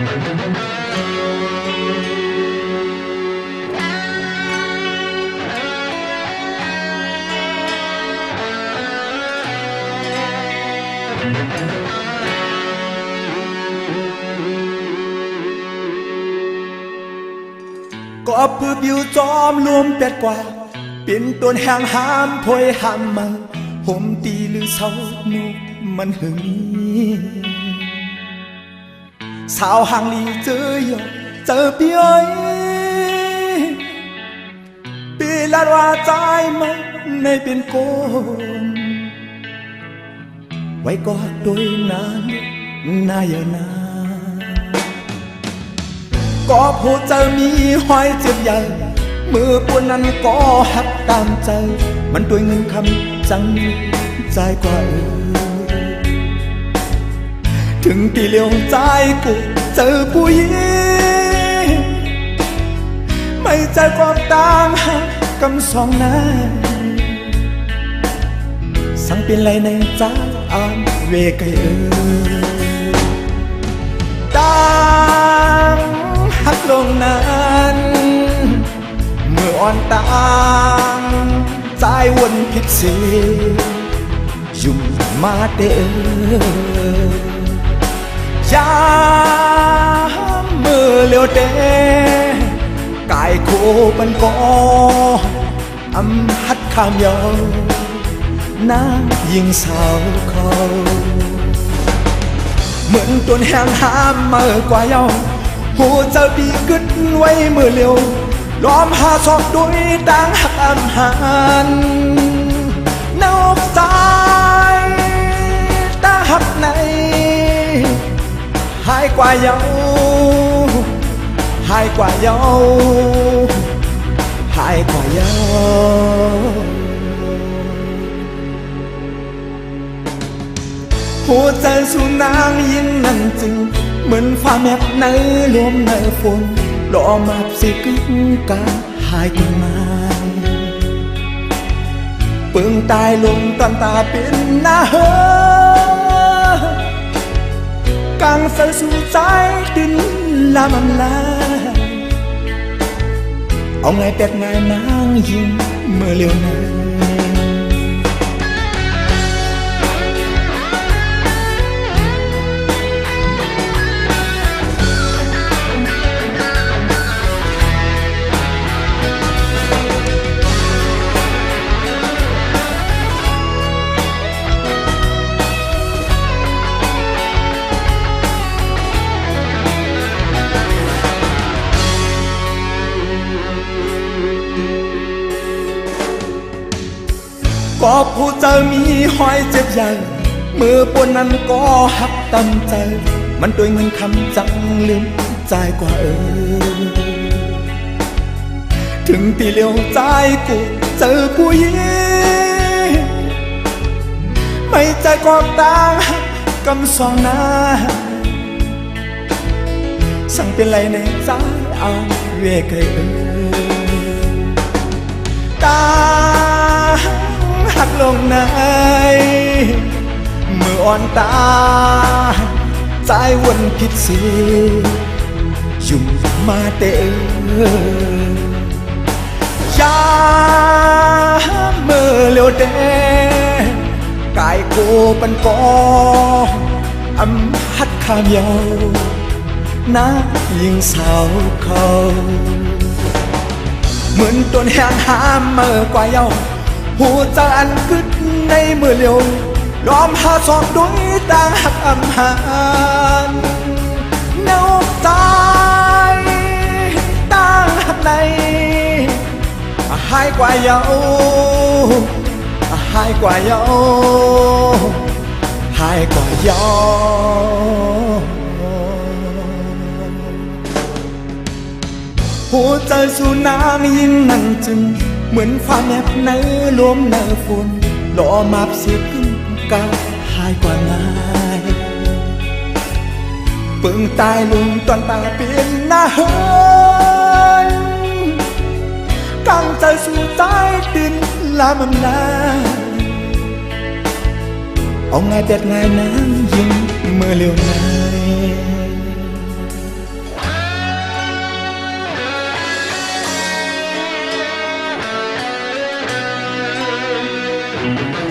ก็เพื่อบิวจอมรวมเป็ดกว่าเป็นตัวแห่งห้ามพวยห้ามมาห่มตีหรือเสานุกมันหึงสาวห่างลีเจอยอเจอเปียปีลาว่าใจมันในเป็นโกนไว้กอดโดยนานนายนาก็ผู้เจอมีห้อยเจ็บใหญ่มือปวนนั้นก็หักตามใจมันด้วยเงินคำจังใจกว่าถึงที่เลี้ยวใจกูเจอผู้หญิงไม่ใจความต่างหักกำสองนั้นสั่งเป็นไรในใจอ่านเวกต่างหักลงนั้นเมื่ออ่อนต่างใจวนผิดเสียยุ่งมาเด้อยามมือเลี้ยวเด้กายโคบันก็อำหัดข้ามยาวน้ำยิงสาวเขาเหมือนตัวแห่งห้ามมากว่าเยาหูเจ้าดีกึดไว้มือเลี้ยวล้อมหาศอกด้วยต่างหักอันหันนอกใจตาหักในหายกว่าเยาหายกว่าเยาหายกว่าเยาหัวใจสู่นางยิ่งนั่นจึงเหมือนฟ้าแมบในลมในฝนรอมาสิกึ่งกาหายกันมาเปิงตายลงตอนตาเป็นหน้าเฮกังใส่สู่ใจดินลามันลาเอาไงเป็ดไงนางยิ่งเมื่อเร็วนั้นก็ผู้เจอมีห้อยเจ็บใหญ่มือปนนั้นก็หักตำใจมันด้วยเงินคำจังลืมใจกว่าถึงตีเลี้ยวใจกูเจอผู้หญิงไม่ใจความต่างกำสองหน้าสั่งเป็นไรในใจเอาเวกตาหักลงในเมื่ออ่อนตาใจวนผิดสิยุ่งมาเตอยามเมื่อเลี้ยวเดกายโกปันกออำหัดข้ามยาวน้ายิงสาวเขาเหมือนตัวแห่งห้ามเมื่อกว่าเยาหูใจอันกึดในมือเลี้ยวล้อมหาศอกด้วยต่างหักอำหันแนวใจต่างหักในหายกว่าเยาหายกว่าเยาหายกว่าเยาหัวใจสู่นางยิ่งนั่นจึงเหมือนฟ้าแมบในลมในฝนรอมาเสียขึ้นกาหายกว่าง่ายเปิงตายลงตอนตาเป็นหน้าเฮินตั้งใจสู่ใจดินลามันลาเอาไงเป็ดไงน้ำยิงเมื่อเร็วไง Thank